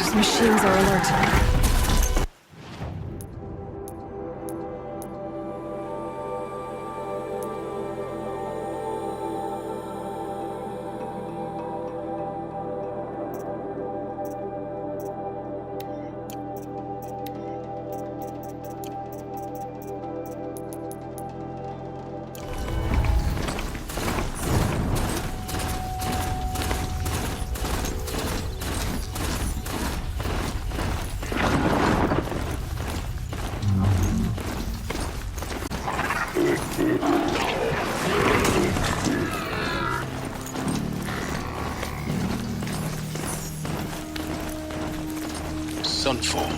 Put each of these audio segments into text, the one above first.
Those machines are alert. Sunfall.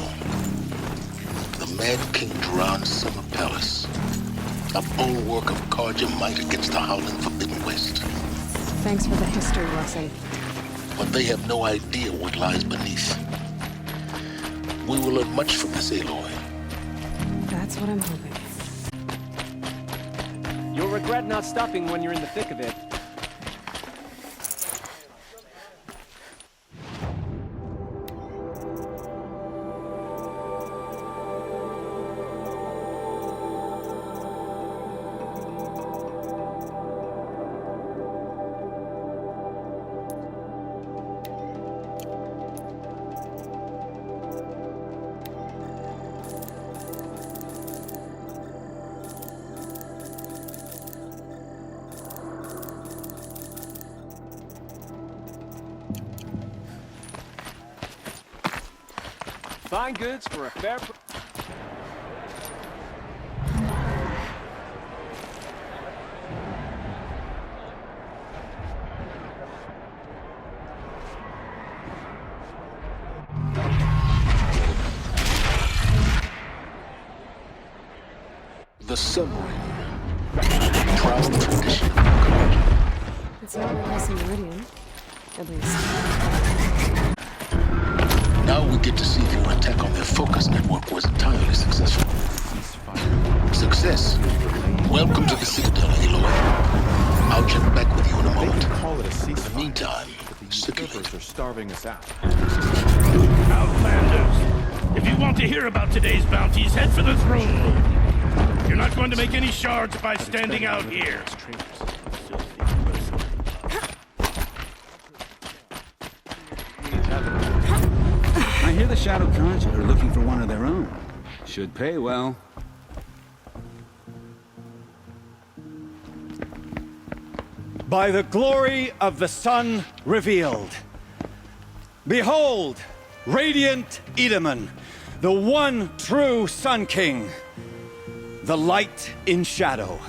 The Mad King Duran's summer palace. A bulwark of Carja might against the howling Forbidden West. Thanks for the history lesson. But they have no idea what lies beneath. We will learn much from this, Aloy. That's what I'm hoping. You'll regret not stopping when you're in the thick of it. Fine goods for a fair The submarine. Trials the tradition of Carja. It's not replacing Meridian. At least. Now we get to see if your attack on their focus network was entirely successful. Success. Welcome to the Citadel, Aloy. I'll check back with you in a moment. They can call it a In the ceasefire, meantime, but the circulate. usurpers are starving us out. Outlanders! If you want to hear about today's bounties, head for the throne room. You're not going to make any shards by standing out here. I hear the Shadow Carja are looking for one of their own. Should pay well. By the glory of the sun revealed. Behold, radiant Edaman, the one true Sun King. The light in shadow,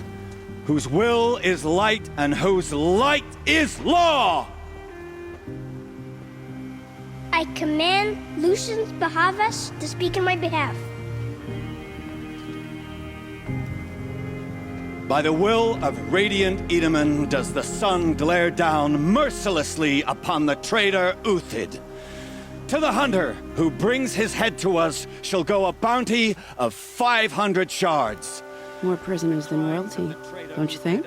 whose will is light and whose light is law! I command Lucius Bahavas to speak in my behalf. By the will of radiant Edaman does the sun glare down mercilessly upon the traitor Uthid. To the hunter who brings his head to us shall go a bounty of 500 shards. More prisoners than royalty, don't you think?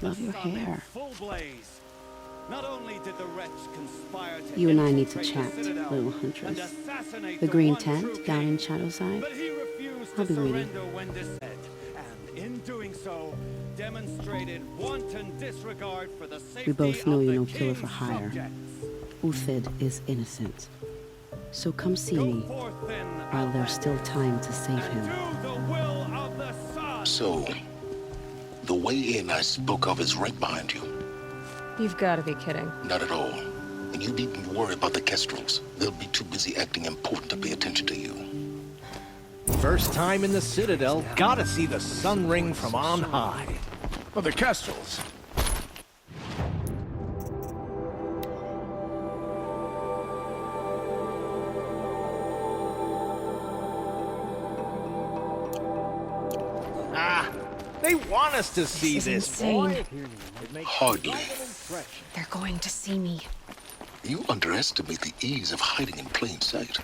Love your hair. Not only did the wretch conspire to You and I infiltrate need to the chat, Citadel little and huntress. assassinate The green one tent true down king, in Shadowside. but he refused I'll to be waiting. surrender when dissaid, and in doing so, demonstrated wanton disregard for the safety We both know of you're the no killer king's for hire. subjects. Uthid is innocent. So come see Go me forth then, while there's still time to save and him. do the will of the sun. So, the way in I spoke of is right behind you. You've got to be kidding. Not at all. And you needn't worry about the Kestrels. They'll be too busy acting important to pay attention to you. First time in the Citadel, gotta see the sun ring from on high. Oh, the Kestrels. Ah, they want us to see This is this. insane. Hardly. They're going to see me. You underestimate the ease of hiding in plain sight.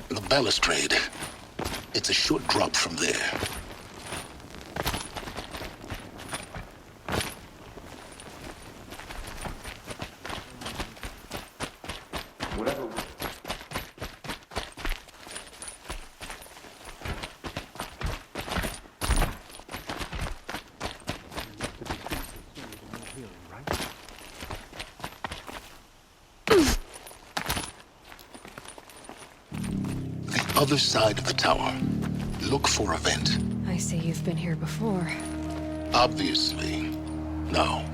The balustrade. It's a short drop from there. other side of the tower. Look for a vent. I see you've been here before. Obviously. Now,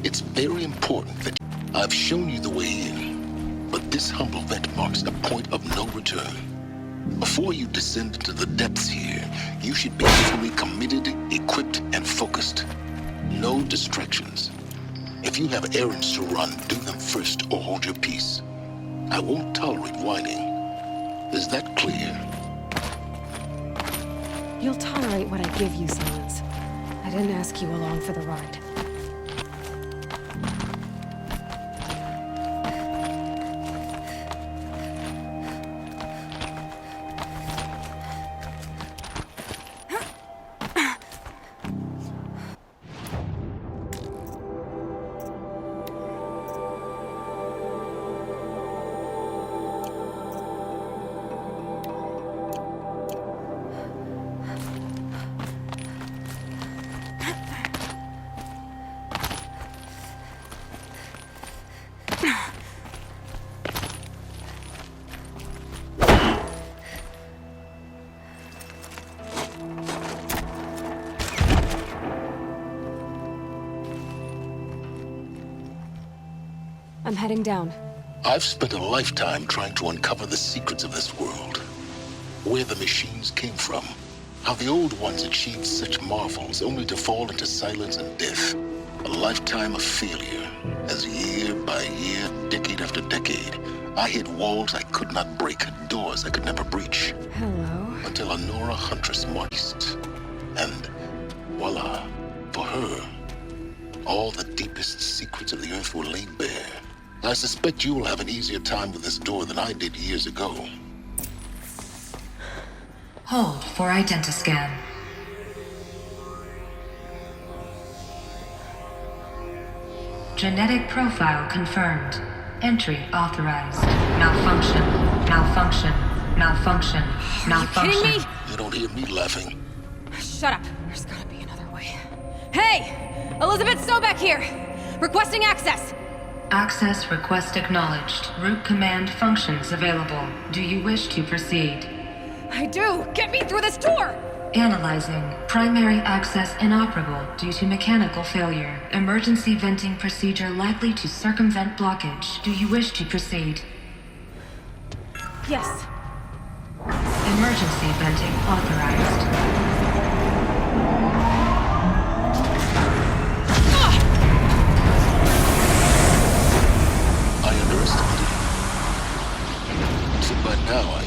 it's very important that I've shown you the way in, but this humble vent marks a point of no return. Before you descend into the depths here, you should be fully committed, equipped, and focused. No distractions. If you have errands to run, do them first or hold your peace. I won't tolerate whining. Is that clear? You'll tolerate what I give you, Silence. I didn't ask you along for the ride. I'm heading down. I've spent a lifetime trying to uncover the secrets of this world. Where the machines came from. How the old ones achieved such marvels only to fall into silence and death. A lifetime of failure, as year by year, decade after decade, I hit walls I could not break, doors I could never breach. Hello. Until a Nora Huntress marched. And voila, for her, all the deepest secrets of the Earth were laid bare. I suspect you will have an easier time with this door than I did years ago. Hold for identiscan. Genetic profile confirmed. Entry authorized. Malfunction. Malfunction. Malfunction. Malfunction. Are you kidding me? You don't hear me laughing. Shut up. There's gotta be another way. Hey! Elizabeth Sobek here! Requesting access! Access request acknowledged. Root command functions available. Do you wish to proceed? I do! Get me through this door! Analyzing. Primary access inoperable due to mechanical failure. Emergency venting procedure likely to circumvent blockage. Do you wish to proceed? Yes. Emergency venting authorized. I underestimated. So by now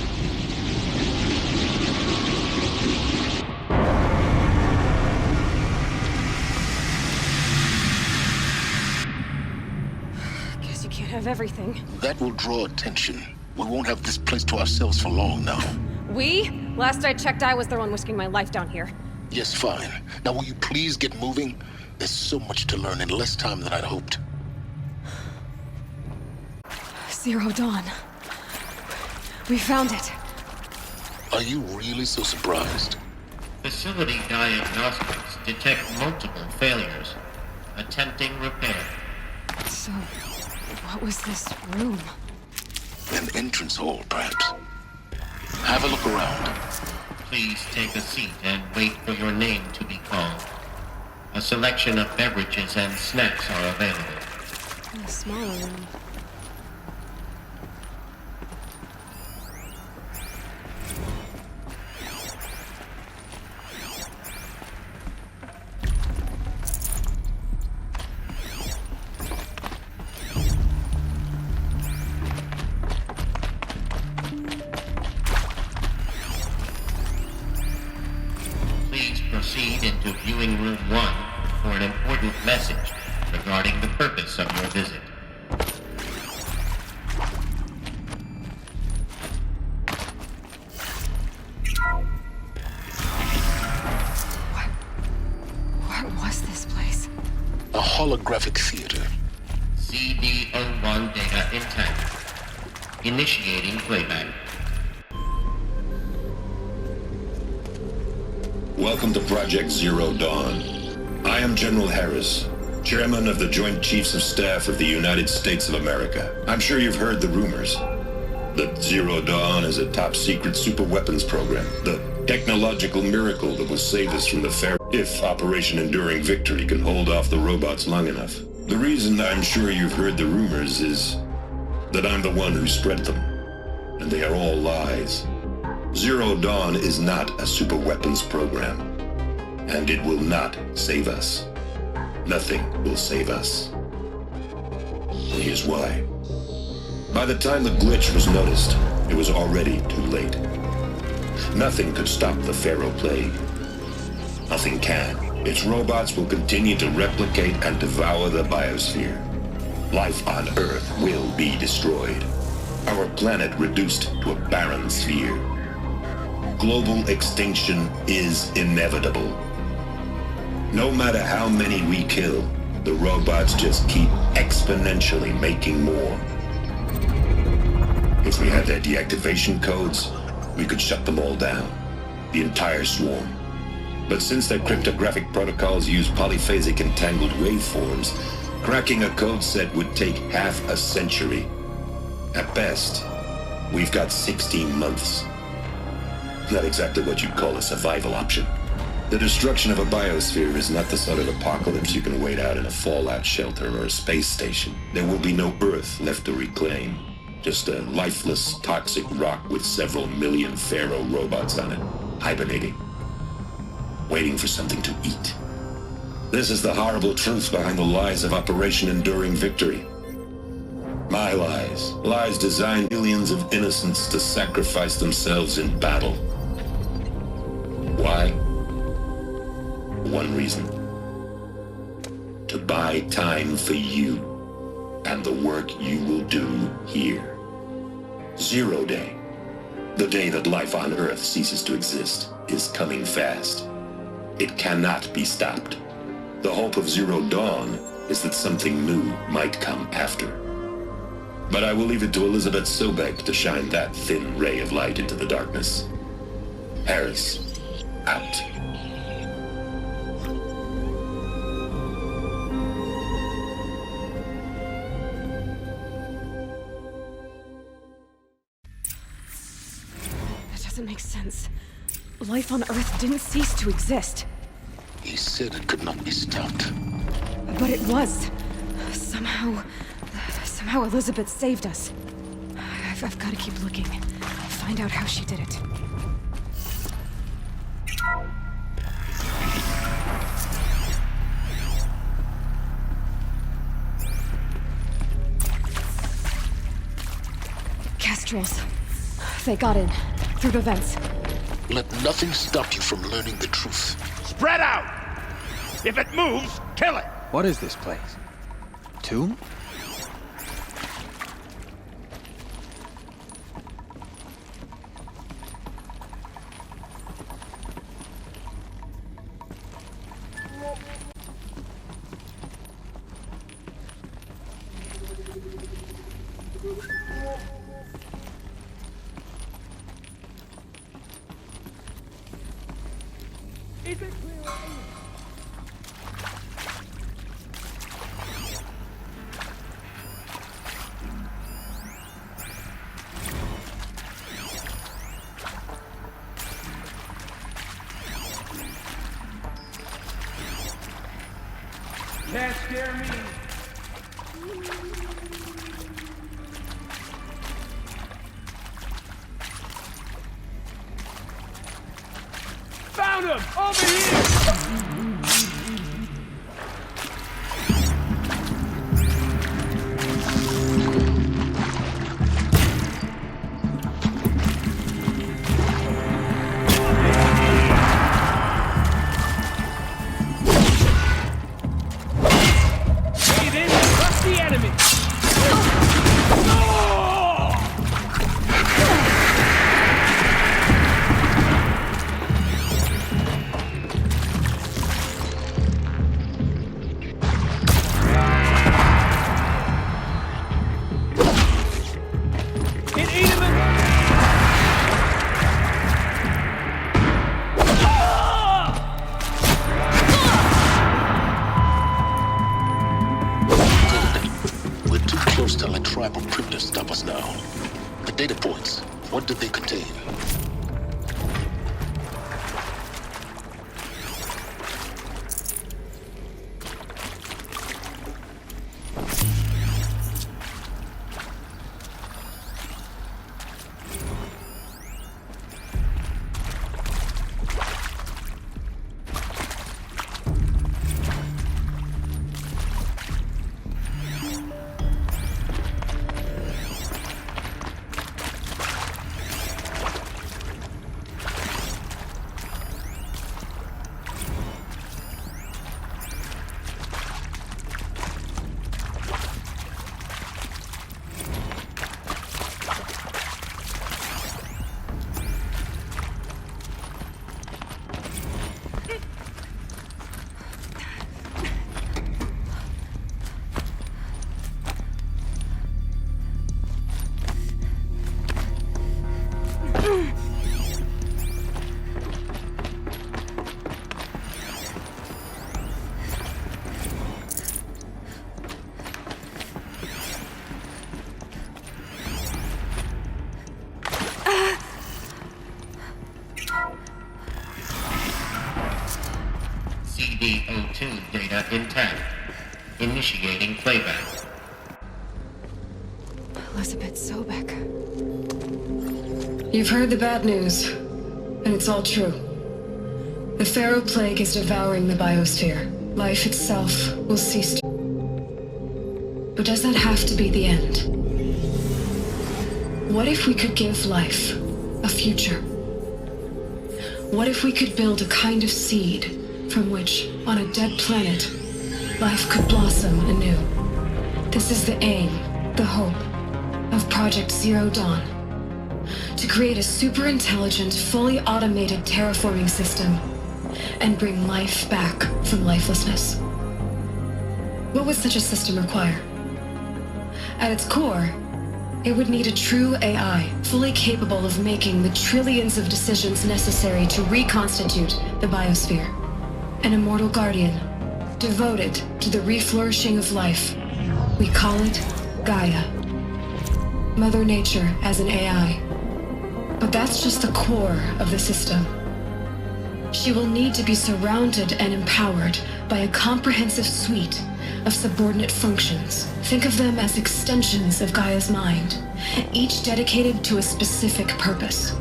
Guess you can't have everything. that will draw attention. We won't have this place to ourselves for long now. We? Last I checked, I was the one risking my life down here. Yes, fine. Now will you please get moving? There's so much to learn in less time than I'd hoped. Zero Dawn. We found it. Are you really so surprised? Facility diagnostics detect multiple failures. Attempting repair. So, what was this room? An entrance hall, perhaps. Have a look around. Please take a seat and wait for your name to be called. A selection of beverages and snacks are available. A smaller room. Proceed into viewing room 1 for an important message regarding the purpose of your visit. What was this place? A holographic theater. CD01 data intact. Initiating playback. Welcome to Project Zero Dawn. I am General Harris, Chairman of the Joint Chiefs of Staff of the United States of America. I'm sure you've heard the rumors. that Zero Dawn is a top-secret super-weapons program. The technological miracle that will save us from the fair if Operation Enduring Victory can hold off the robots long enough. The reason I'm sure you've heard the rumors is that I'm the one who spread them, and they are all lies. Zero Dawn is not a super-weapons program, and it will not save us. Nothing will save us. And here's why. By the time the glitch was noticed, it was already too late. Nothing could stop the Pharaoh Plague. Nothing can. Its robots will continue to replicate and devour the biosphere. Life on Earth will be destroyed. Our planet reduced to a barren sphere. Global extinction is inevitable. No matter how many we kill, the robots just keep exponentially making more. If we had their deactivation codes, we could shut them all down. The entire swarm. But since their cryptographic protocols use polyphasic entangled waveforms, cracking a code set would take half a century. At best, we've got 16 months. Not exactly what you'd call a survival option. The destruction of a biosphere is not the sort of apocalypse you can wait out in a fallout shelter or a space station. There will be no Earth left to reclaim. Just a lifeless, toxic rock with several million Pharaoh robots on it, hibernating, waiting for something to eat. This is the horrible truth behind the lies of Operation Enduring Victory. My lies. Lies designed millions of innocents to sacrifice themselves in battle. Why? One reason. To buy time for you and the work you will do here. Zero Day, the day that life on Earth ceases to exist, is coming fast. It cannot be stopped. The hope of Zero Dawn is that something new might come after. But I will leave it to Elizabeth Sobek to shine that thin ray of light into the darkness. Harris, out. Doesn't make sense. Life on Earth didn't cease to exist. He said it could not be stopped. But it was. Somehow Elizabeth saved us. I've got to keep looking. Find out how she did it. Kestrels. They got in. Through the vents. Let nothing stop you from learning the truth. Spread out! If it moves, kill it! What is this place? Tomb? Can't scare me. Found him! Over here! To let tribal crypto stop us now. The Data points. What did they contain? CD02 data intact. Initiating playback. Elizabeth Sobek. You've heard the bad news, and it's all true. The Pharaoh Plague is devouring the biosphere. Life itself will cease to... But does that have to be the end? What if we could give life a future? What if we could build a kind of seed from which, on a dead planet, life could blossom anew? This is the aim, the hope, of Project Zero Dawn. To create a super-intelligent, fully automated terraforming system and bring life back from lifelessness. What would such a system require? At its core, it would need a true AI, fully capable of making the trillions of decisions necessary to reconstitute the biosphere. An immortal guardian, devoted to the reflourishing of life. We call it Gaia. Mother Nature as an AI. But that's just the core of the system. She will need to be surrounded and empowered by a comprehensive suite of subordinate functions. Think of them as extensions of Gaia's mind, each dedicated to a specific purpose.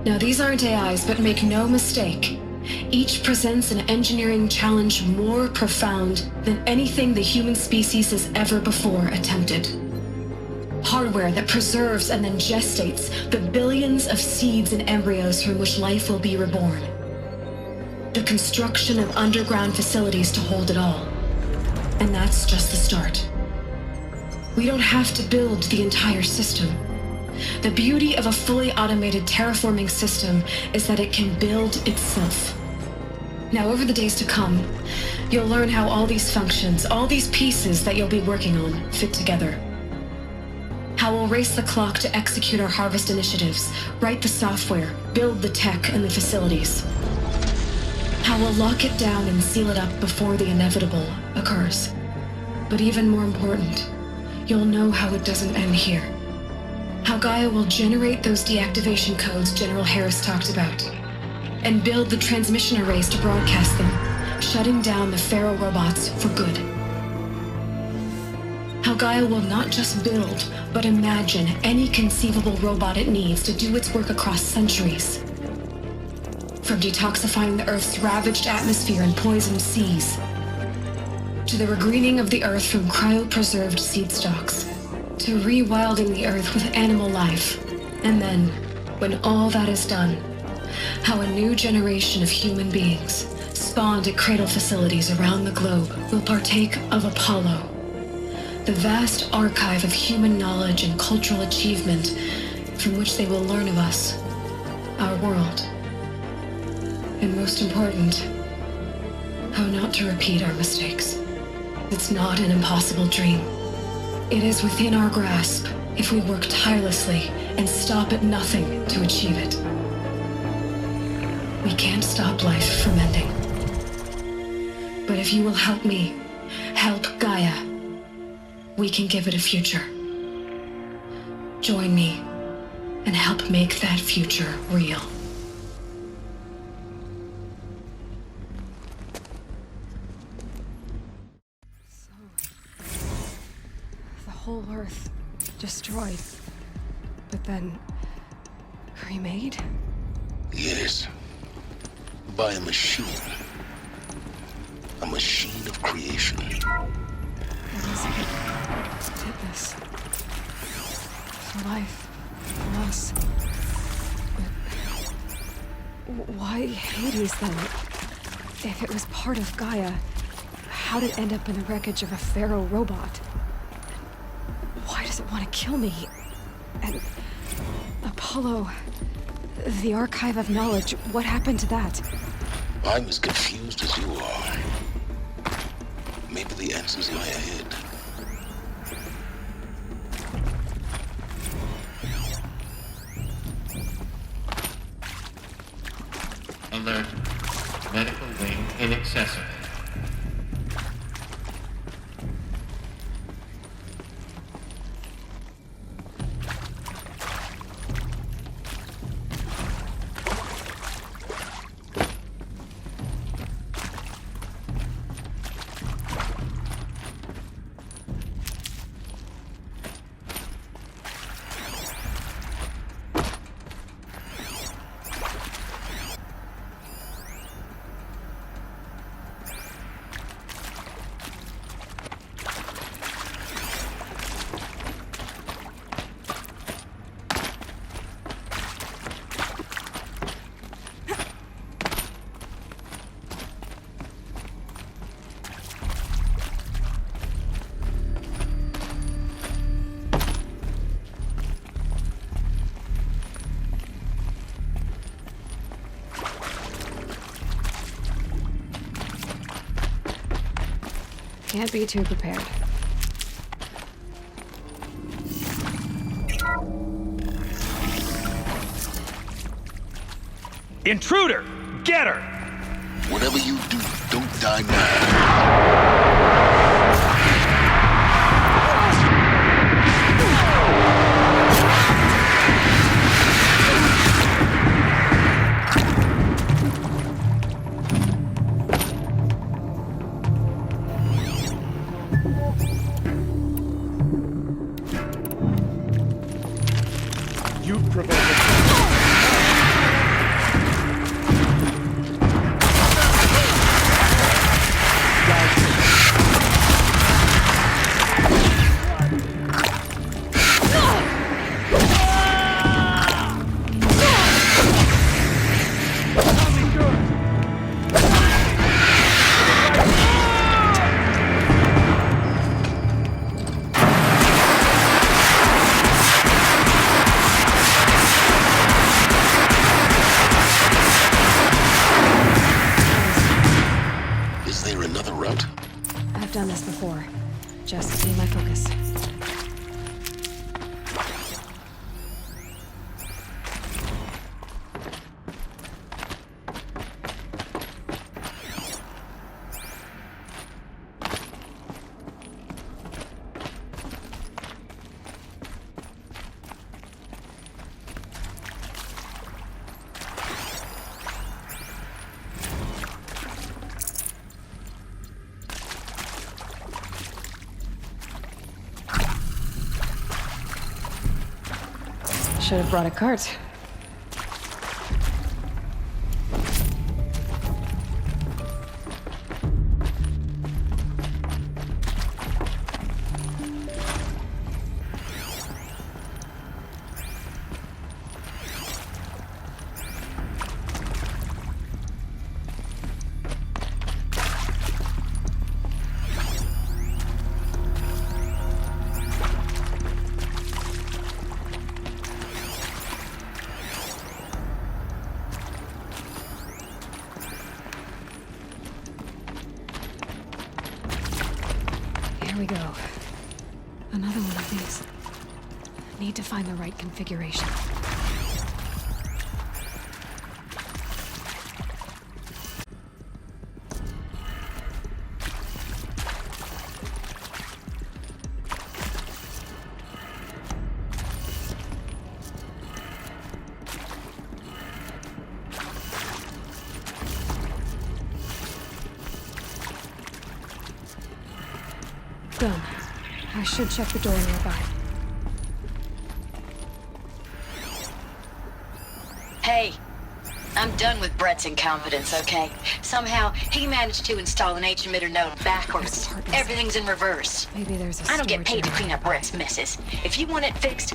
Now, these aren't AIs, but make no mistake, each presents an engineering challenge more profound than anything the human species has ever before attempted. Hardware that preserves and then gestates the billions of seeds and embryos from which life will be reborn. The construction of underground facilities to hold it all. And that's just the start. We don't have to build the entire system. The beauty of a fully automated terraforming system is that it can build itself. Now, over the days to come, you'll learn how all these functions, all these pieces that you'll be working on, fit together. How we'll race the clock to execute our harvest initiatives, write the software, build the tech and the facilities. How we'll lock it down and seal it up before the inevitable occurs. But even more important, you'll know how it doesn't end here. How Gaia will generate those deactivation codes General Harris talked about, and build the transmission arrays to broadcast them, shutting down the Pharaoh robots for good. How Gaia will not just build, but imagine any conceivable robot it needs to do its work across centuries. From detoxifying the Earth's ravaged atmosphere and poisoned seas, to the regreening of the Earth from cryopreserved seed stalks, to rewilding the Earth with animal life. And then, when all that is done, how a new generation of human beings, spawned at cradle facilities around the globe, will partake of Apollo, the vast archive of human knowledge and cultural achievement from which they will learn of us, our world. And most important, how not to repeat our mistakes. It's not an impossible dream. It is within our grasp if we work tirelessly and stop at nothing to achieve it. We can't stop life from ending. But if you will help me, help Gaia, we can give it a future. Join me and help make that future real. So, the whole Earth destroyed, but then remade? Yes. By a machine. A machine of creation. Elizabeth did this. For life. For us. But why Hades then? If it was part of Gaia, how'd it end up in the wreckage of a Pharaoh robot? Why does it want to kill me? And Apollo, the Archive of Knowledge, what happened to that? I'm as confused as you are. Maybe the answers lie ahead. Alert. Medical wing inaccessible. Can't be too prepared. Intruder! Get her! Whatever you do, don't die now. You provoked it. Is there another route? I've done this before. Just need my focus. Should have brought a cart. Here we go. Another one of these. Need to find the right configuration. Done. I should check the door nearby. Hey, I'm done with Brett's incompetence, okay? Somehow, he managed to install an H-emitter node backwards. Everything's in reverse. Maybe there's a I don't get paid to storage clean up Brett's messes. If you want it fixed,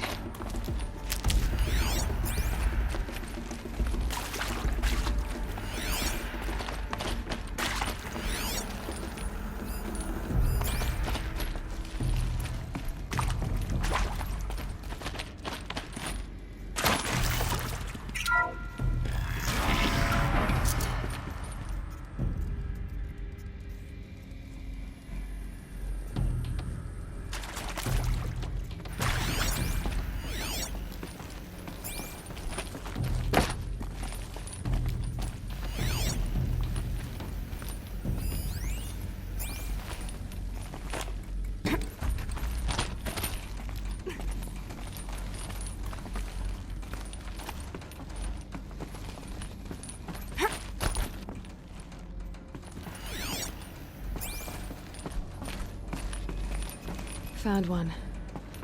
Found one.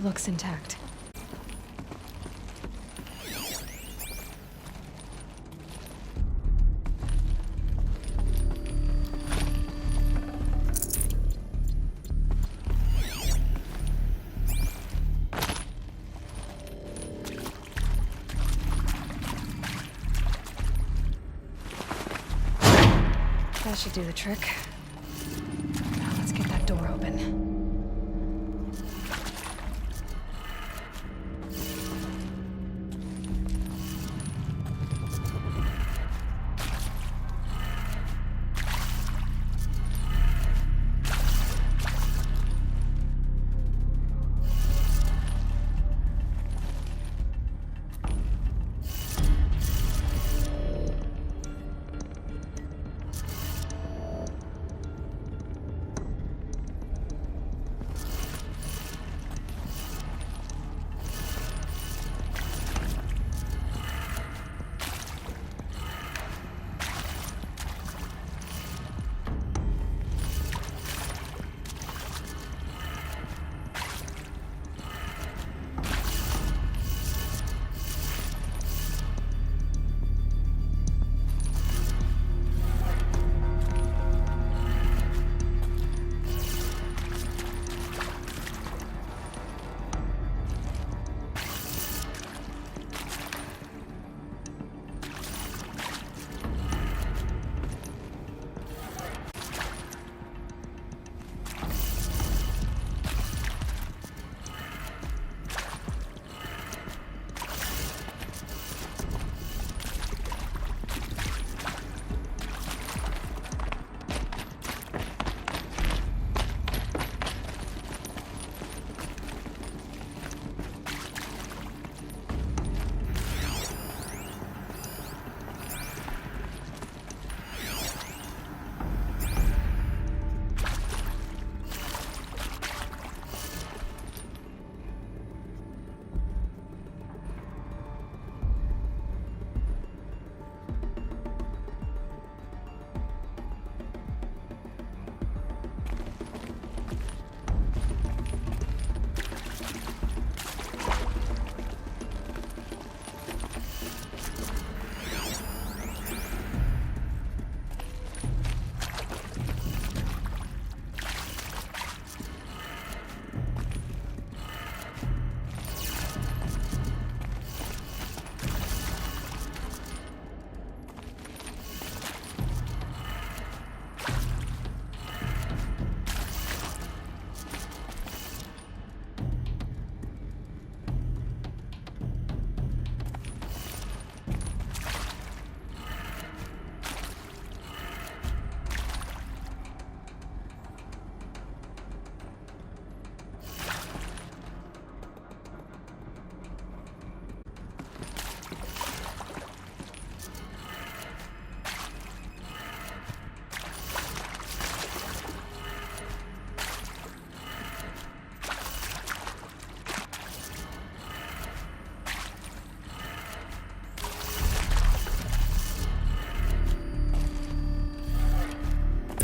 Looks intact. That should do the trick. Now let's get that door open.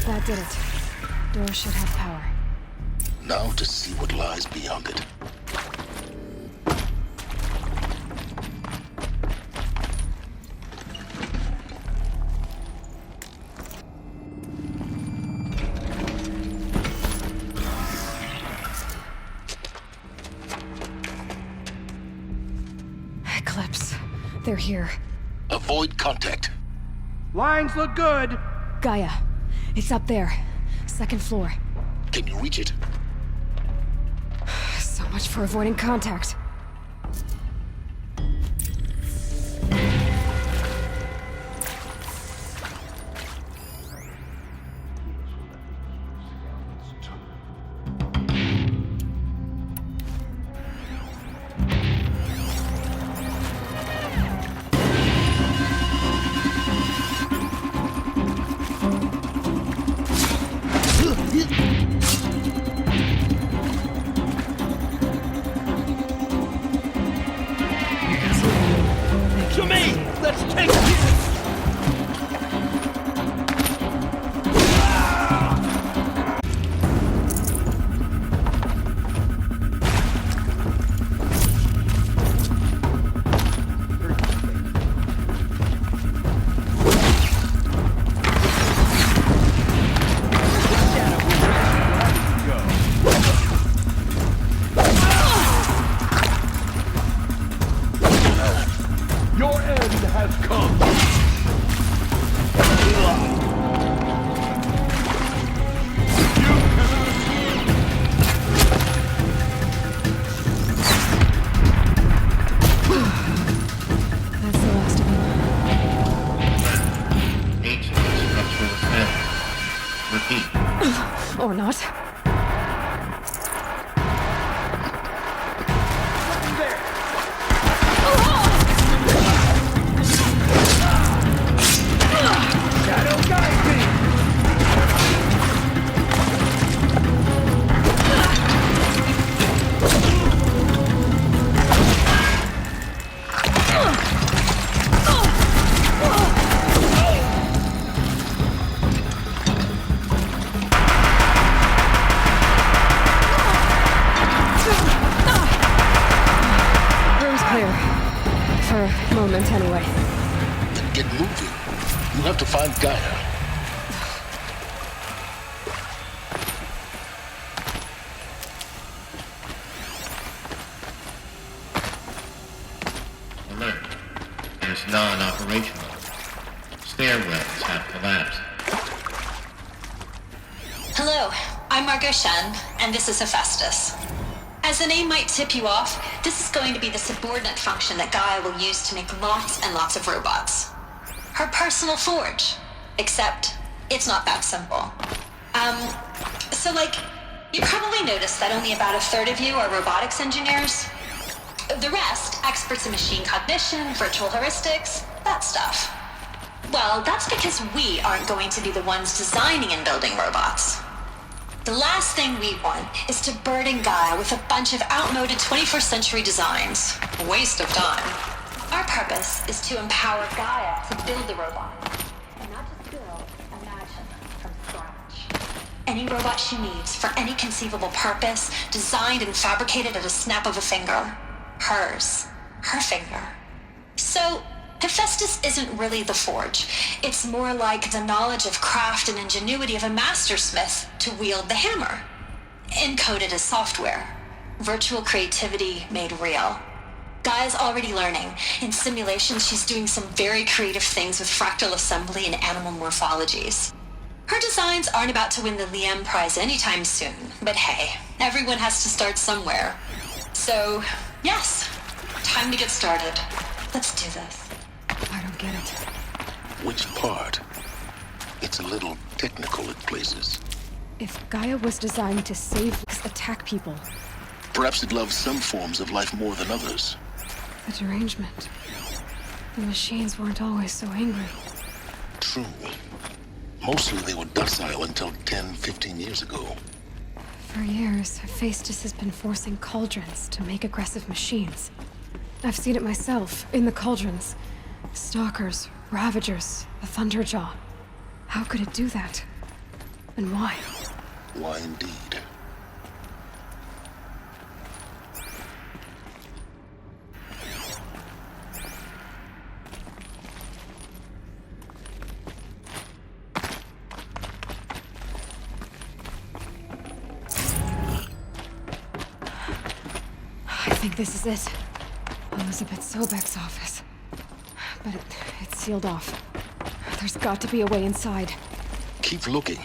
That did it. Door should have power. Now to see what lies beyond it. Eclipse. They're here. Avoid contact. Lines look good. Gaia. It's up there. Second floor. Can you reach it? So much for avoiding contact. To me! Let's take this! Your end has come. That's the last of them. Ancient structural failure. Repeat. Or not. Shadow guide me! Room's clear. For a moment, anyway. Then get moving. You have to find Gaia. Alert. Is non-operational. Stairwells have collapsed. Hello, I'm Margot Shen, and this is Hephaestus. As the name might tip you off, this is going to be the subordinate function that Gaia will use to make lots and lots of robots. Her personal forge. Except, it's not that simple. You probably noticed that only about a third of you are robotics engineers. The rest, experts in machine cognition, virtual heuristics, that stuff. Well, that's because we aren't going to be the ones designing and building robots. The last thing we want is to burden Gaia with a bunch of outmoded 21st century designs. A waste of time. Our purpose is to empower Gaia to build the robot. And not just build, imagine from scratch. Any robot she needs for any conceivable purpose, designed and fabricated at a snap of a finger. Hers. Her finger. So, Hephaestus isn't really the forge. It's more like the knowledge of craft and ingenuity of a mastersmith to wield the hammer. Encoded as software. Virtual creativity made real. Gaia's already learning. In simulations, she's doing some very creative things with fractal assembly and animal morphologies. Her designs aren't about to win the Liam Prize anytime soon, but hey, everyone has to start somewhere. So, yes, time to get started. Let's do this. I don't get it. Which part? It's a little technical at places. If Gaia was designed to save, attack people, Perhaps it loves some forms of life more than others. a derangement. The machines weren't always so angry. True. Mostly they were docile until 10, 15 years ago. For years, Hephaestus has been forcing cauldrons to make aggressive machines. I've seen it myself, in the cauldrons. Stalkers, Ravagers, a Thunderjaw. How could it do that? And why? Why indeed? think this is it. Elizabeth Sobek's office. But it's sealed off. There's got to be a way inside. Keep looking.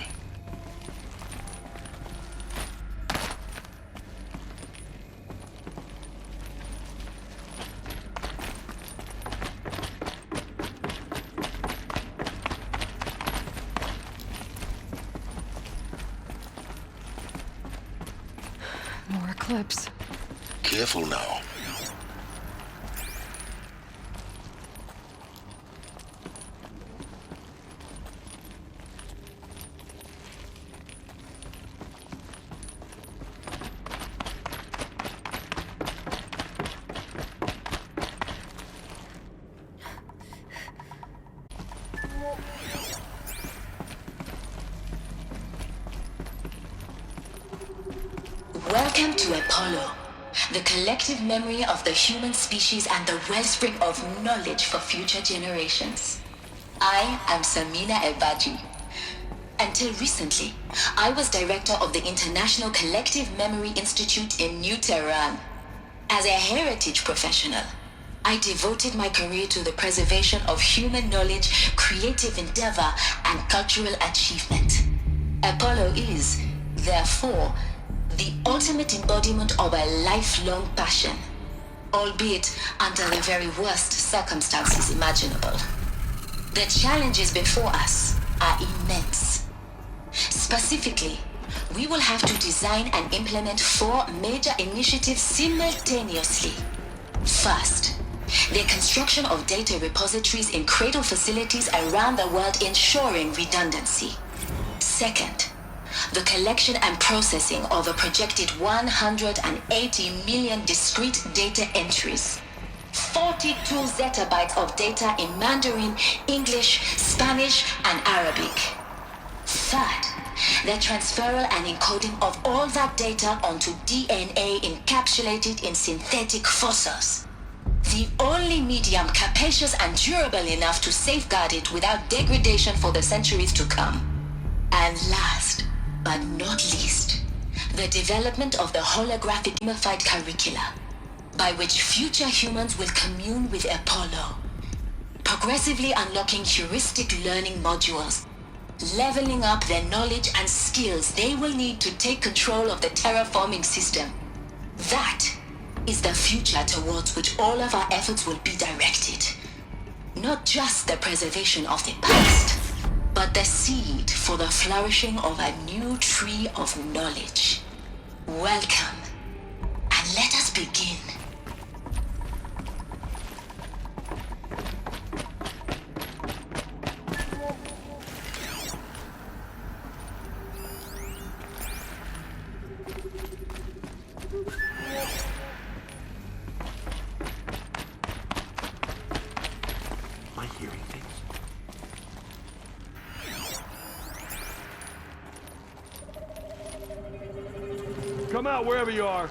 More eclipse. Careful now. Welcome to Apollo, the collective memory of the human species and the wellspring of knowledge for future generations. I am Samina Ebaji. Until recently, I was director of the International Collective Memory Institute in New Tehran. As a heritage professional, I devoted my career to the preservation of human knowledge, creative endeavor, and cultural achievement. Apollo is, therefore, the ultimate embodiment of a lifelong passion, albeit under the very worst circumstances imaginable. The challenges before us are immense. Specifically, we will have to design and implement 4 major initiatives simultaneously. First, the construction of data repositories in cradle facilities around the world ensuring redundancy. Second, the collection and processing of a projected 180 million discrete data entries. 42 zettabytes of data in Mandarin, English, Spanish, and Arabic. Third, the transferal and encoding of all that data onto DNA encapsulated in synthetic fossils. The only medium capacious and durable enough to safeguard it without degradation for the centuries to come. And last, but not least, the development of the holographic gamified curricula, by which future humans will commune with Apollo, progressively unlocking heuristic learning modules, leveling up their knowledge and skills they will need to take control of the terraforming system. That is the future towards which all of our efforts will be directed. Not just the preservation of the past, but the seed for the flourishing of a new tree of knowledge. Welcome, and let us begin. Am I hearing things? Come out wherever you are.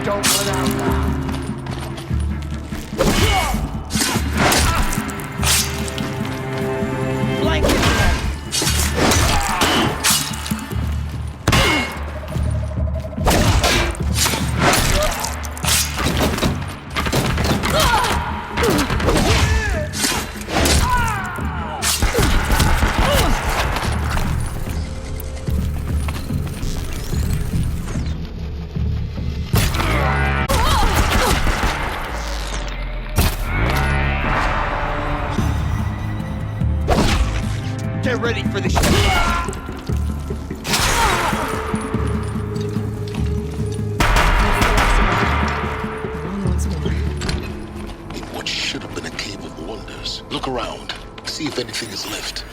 Don't let out now. Blanket them. Get ready for the Once more. In what should have been a cave of wonders. Look around. See if anything is left.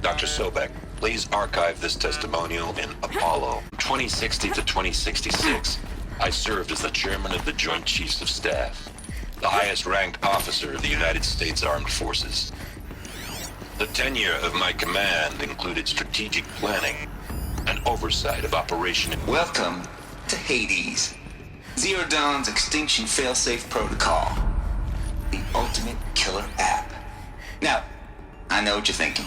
Dr. Sobek, please archive this testimonial in Apollo. 2060 to 2066, I served as the chairman of the Joint Chiefs of Staff, the highest ranked officer of the United States Armed Forces. The tenure of my command included strategic planning and oversight of operation. Welcome to Hades, Zero Dawn's extinction failsafe protocol, the ultimate killer app. Now, I know what you're thinking.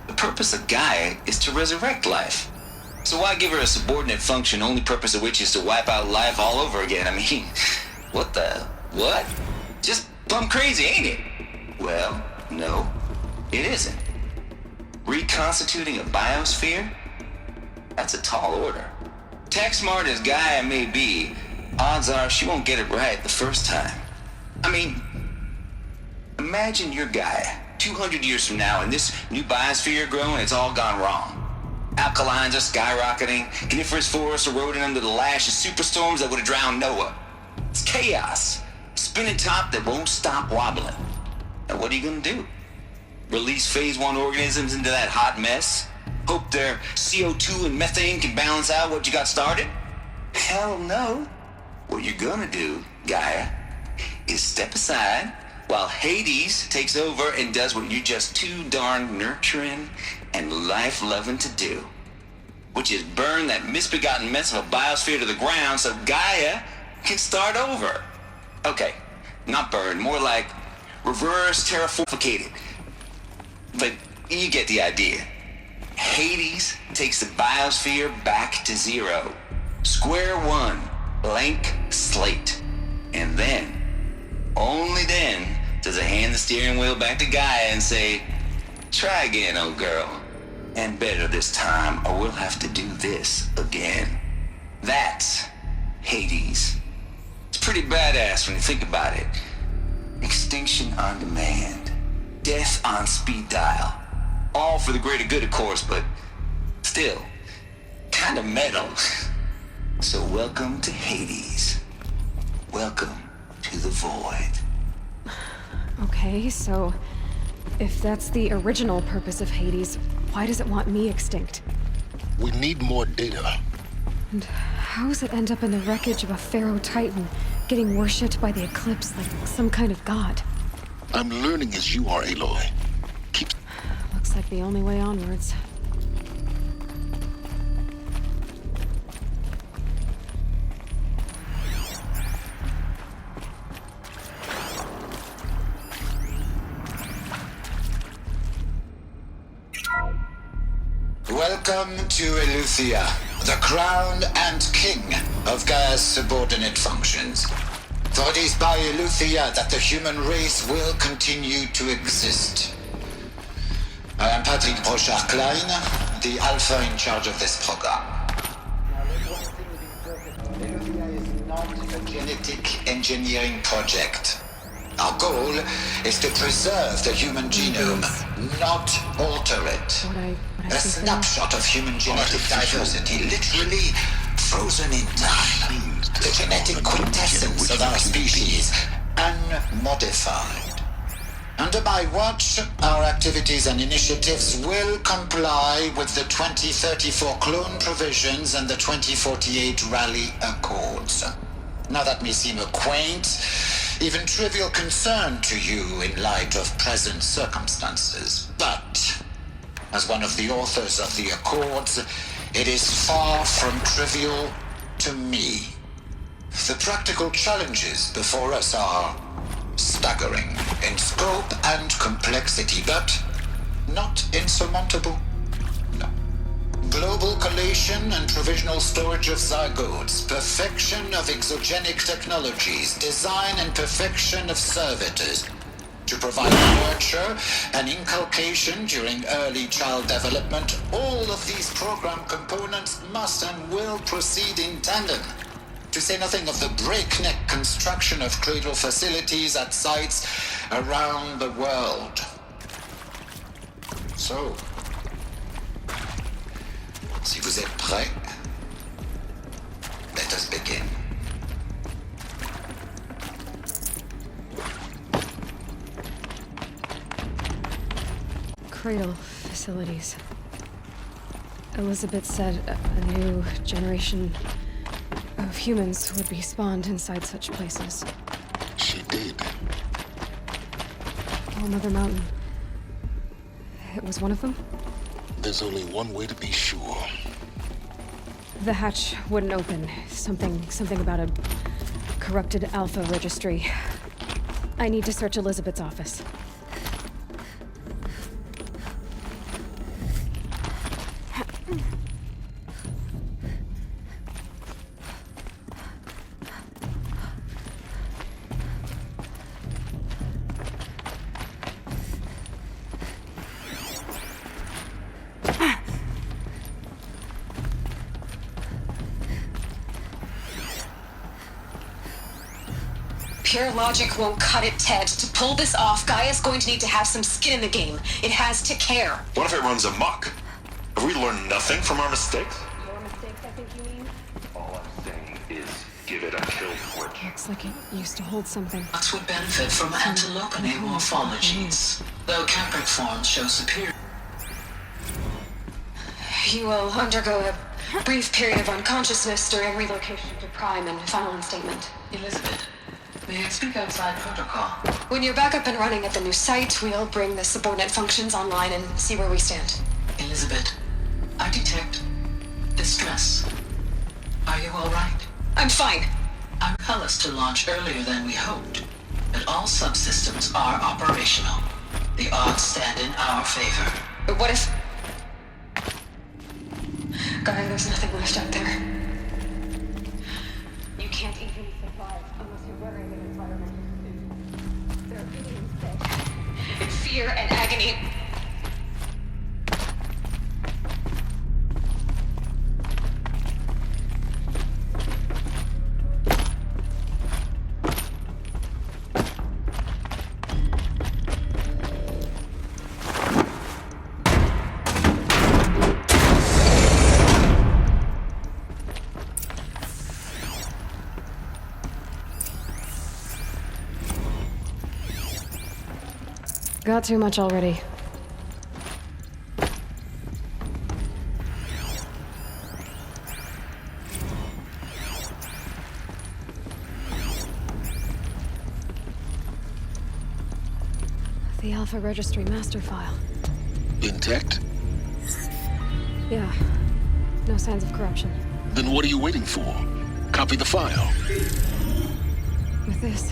The purpose of Gaia is to resurrect life. So why give her a subordinate function, only purpose of which is to wipe out life all over again? I mean, what? Just plumb crazy, ain't it? Well, no, it isn't. Reconstituting a biosphere? That's a tall order. Tech smart as Gaia may be, odds are she won't get it right the first time. I mean, imagine your Gaia 200 years from now and this new biosphere you're growing, it's all gone wrong. Alkalines are skyrocketing, coniferous forests eroding under the lash of superstorms that would have drowned Noah. It's chaos, spinning top that won't stop wobbling. Now what are you gonna do? Release phase 1 organisms into that hot mess? Hope their CO2 and methane can balance out what you got started? Hell no. What you're gonna do, Gaia, is step aside while Hades takes over and does what you're just too darn nurturing and life-loving to do, which is burn that misbegotten mess of a biosphere to the ground so Gaia can start over. Okay, not burn, more like reverse terraformificated. But you get the idea. Hades takes the biosphere back to zero. Square one, blank slate. And then, only then, does it hand the steering wheel back to Gaia and say, try again, old girl. And better this time, or we'll have to do this again. That's Hades. It's pretty badass when you think about it. Extinction on demand. Death on speed dial. All for the greater good, of course, but still, kind of metal. So welcome to Hades. Welcome to the void. Okay, so if that's the original purpose of Hades, why does it want me extinct? We need more data. And how does it end up in the wreckage of a Pharaoh Titan, getting worshipped by the Eclipse like some kind of god? I'm learning as you are, Aloy. Looks like the only way onwards. Welcome to Eleuthia, the crown and king of Gaia's subordinate functions. For it is by Eleuthia that the human race will continue to exist. I am Patrick Brochard-Klein, the Alpha in charge of this program. Now, let one thing be perfect. Eleuthia is not a genetic engineering project. Our goal is to preserve the human genome, not alter it. A snapshot of human genetic diversity, literally frozen in time. The genetic quintessence of our species, unmodified. Under my watch, our activities and initiatives will comply with the 2034 clone provisions and the 2048 Raleigh Accords. Now that may seem a quaint, even trivial concern to you in light of present circumstances, but as one of the authors of the Accords, it is far from trivial to me. The practical challenges before us are staggering in scope and complexity, but not insurmountable. No. Global collation and provisional storage of zygotes, perfection of exogenic technologies, design and perfection of servitors, to provide nurture and inculcation during early child development. All of these program components must and will proceed in tandem, to say nothing of the breakneck construction of cradle facilities at sites around the world. So, si vous êtes prêts, let us begin. Cradle facilities. Elizabeth said a new generation of humans would be spawned inside such places. She did. All Mother Mountain. It was one of them? There's only one way to be sure. The hatch wouldn't open. Something about a corrupted Alpha registry. I need to search Elizabeth's office. Pure logic won't cut it, Ted. To pull this off, Gaia's going to need to have some skin in the game. It has to care. What if it runs amok? Have we learned nothing from our mistakes? Your mistakes, I think you mean? All I'm saying is give it a kill switch. Looks like it used to hold something. Fox would benefit from antilopinate morphologies, though Capricorn show superior. You will undergo a brief period of unconsciousness during relocation to Prime and final instatement. Elizabeth, may I speak outside protocol? When you're back up and running at the new site, we'll bring the subordinate functions online and see where we stand. Elizabeth, I detect distress. Are you all right? I'm fine. Our call us to launch earlier than we hoped, but all subsystems are operational. The odds stand in our favor. But what if... Gaia, there's nothing left out there. You can't even survive unless you're wearing an environmental suit. They're being sick. In fear and agony. Got too much already. The Alpha Registry master file. Intact? Yeah. No signs of corruption. Then what are you waiting for? Copy the file. With this,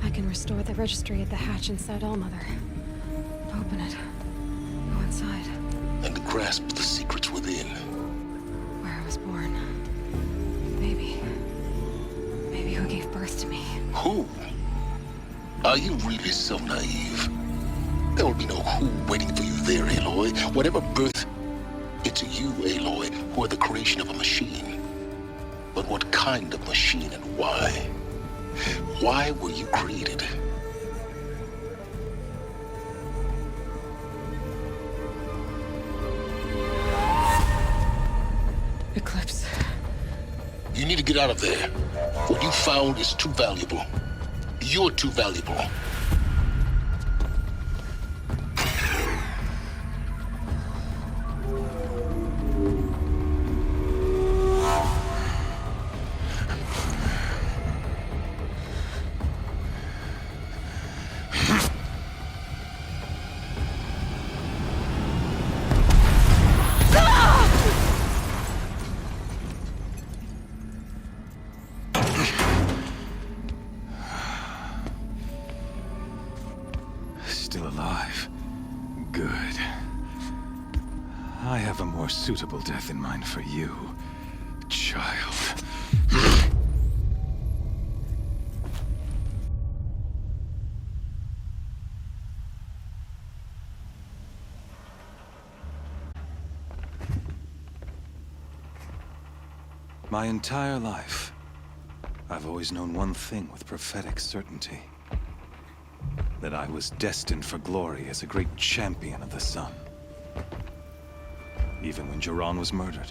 I can restore the registry at the hatch inside Allmother. Open it. Go inside. And grasp the secrets within. Where I was born. Maybe who gave birth to me. Who? Are you really so naive? There will be no who waiting for you there, Aloy. Whatever birth, it's you, Aloy, who are the creation of a machine. But what kind of machine and why? Why were you created? Eclipse. You need to get out of there. What you found is too valuable. You're too valuable. Still alive. Good. I have a more suitable death in mind for you, child. My entire life, I've always known one thing with prophetic certainty. That I was destined for glory as a great champion of the sun. Even when Jiran was murdered,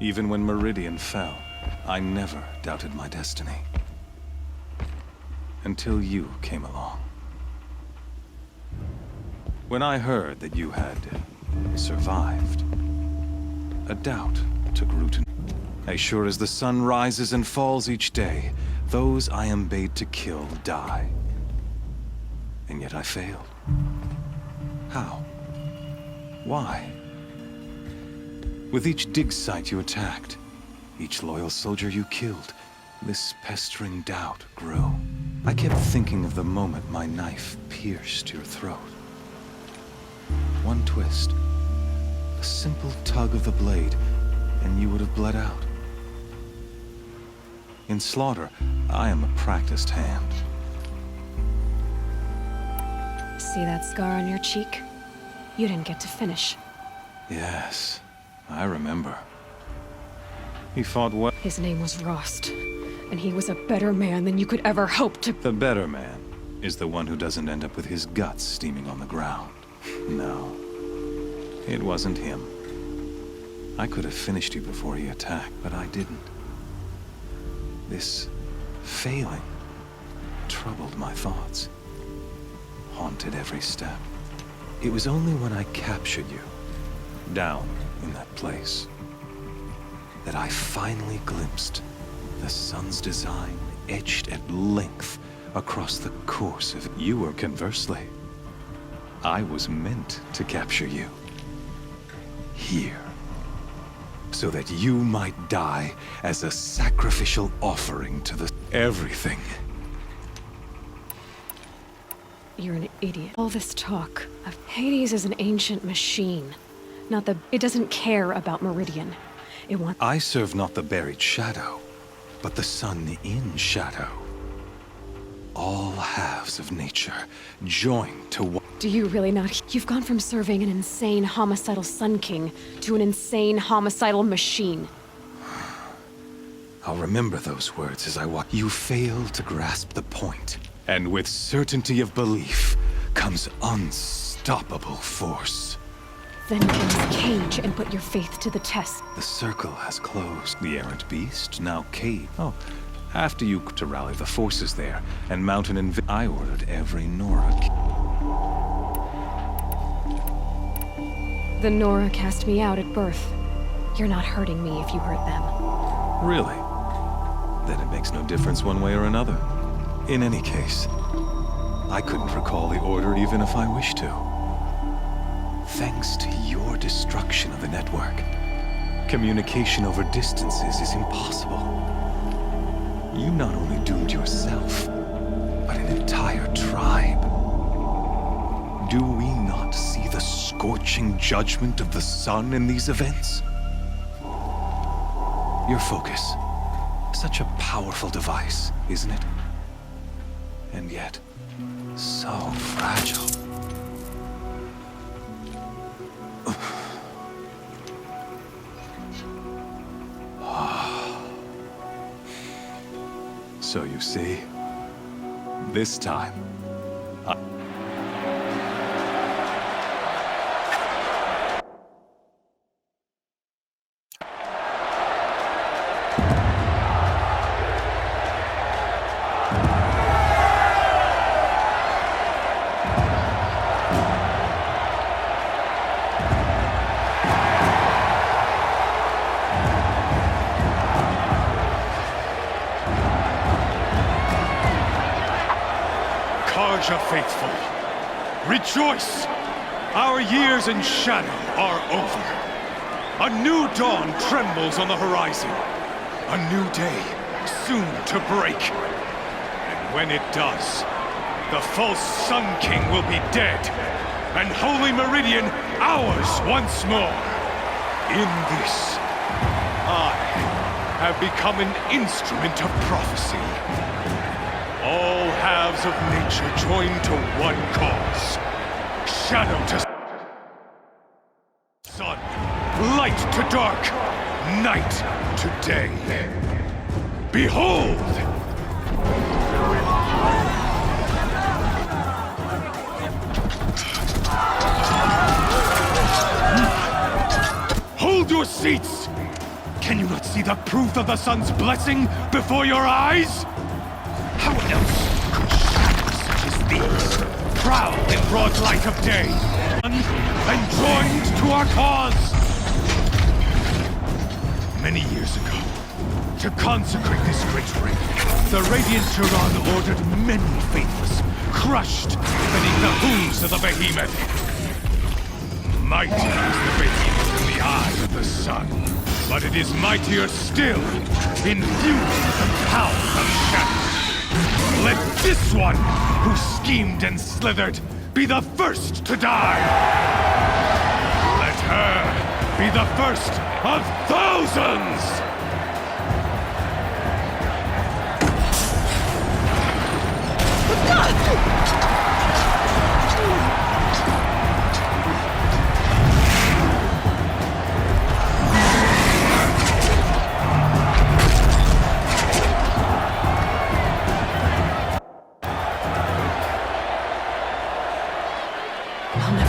even when Meridian fell, I never doubted my destiny. Until you came along. When I heard that you had survived. A doubt took root in... As sure as the sun rises and falls each day, those I am bade to kill die. And yet I failed. How? Why? With each dig site you attacked, each loyal soldier you killed, this pestering doubt grew. I kept thinking of the moment my knife pierced your throat. One twist, a simple tug of the blade, and you would have bled out. In slaughter, I am a practiced hand. See that scar on your cheek? You didn't get to finish. Yes, I remember. He fought well. His name was Rost, and he was a better man than you could ever hope to... The better man is the one who doesn't end up with his guts steaming on the ground. No, it wasn't him. I could have finished you before he attacked, but I didn't. This failing troubled my thoughts, haunted every step. It was only when I captured you, down in that place, that I finally glimpsed the sun's design etched at length across the course of... You were conversely. I was meant to capture you. Here. So that you might die as a sacrificial offering to the... Everything. You're an idiot. All this talk of Hades is an ancient machine. Not the... It doesn't care about Meridian. It wants... I serve not the buried shadow, but the sun in shadow. All halves of nature joined to one... Do you really not? You've gone from serving an insane homicidal Sun King to an insane homicidal machine. I'll remember those words as I walk. You fail to grasp the point, and with certainty of belief comes unstoppable force. Then cleanse Cage and put your faith to the test. The circle has closed. The errant beast now cave. Oh, after you to rally the forces there and mount an I ordered every Nora. The Nora cast me out at birth. You're not hurting me if you hurt them. Really? Then it makes no difference one way or another. In any case, I couldn't recall the order even if I wished to. Thanks to your destruction of the network, communication over distances is impossible. You not only doomed yourself, but an entire tribe. Do we not see the scorching judgment of the sun in these events? Your focus, such a powerful device, isn't it? And yet, so fragile. So you see, this time, Karja faithful, rejoice! Our years in shadow are over. A new dawn trembles on the horizon. A new day soon to break. And when it does, the false Sun King will be dead, and Holy Meridian ours once more. In this, I have become an instrument of prophecy. All halves of nature join to one cause. Shadow to sun, light to dark, night to day. Behold! Hold your seats! Can you not see the proof of the sun's blessing before your eyes? How else could shadows such as these prowl in broad light of day? and joined to our cause. Many years ago, to consecrate this great ring, the Radiant Turan ordered many faithless, crushed beneath the hooves of the behemoth. Mighty is the behemoth in the eye of the sun, but it is mightier still, infused with the power of shadow. Let this one, who schemed and slithered, be the first to die! Let her be the first of thousands! Oh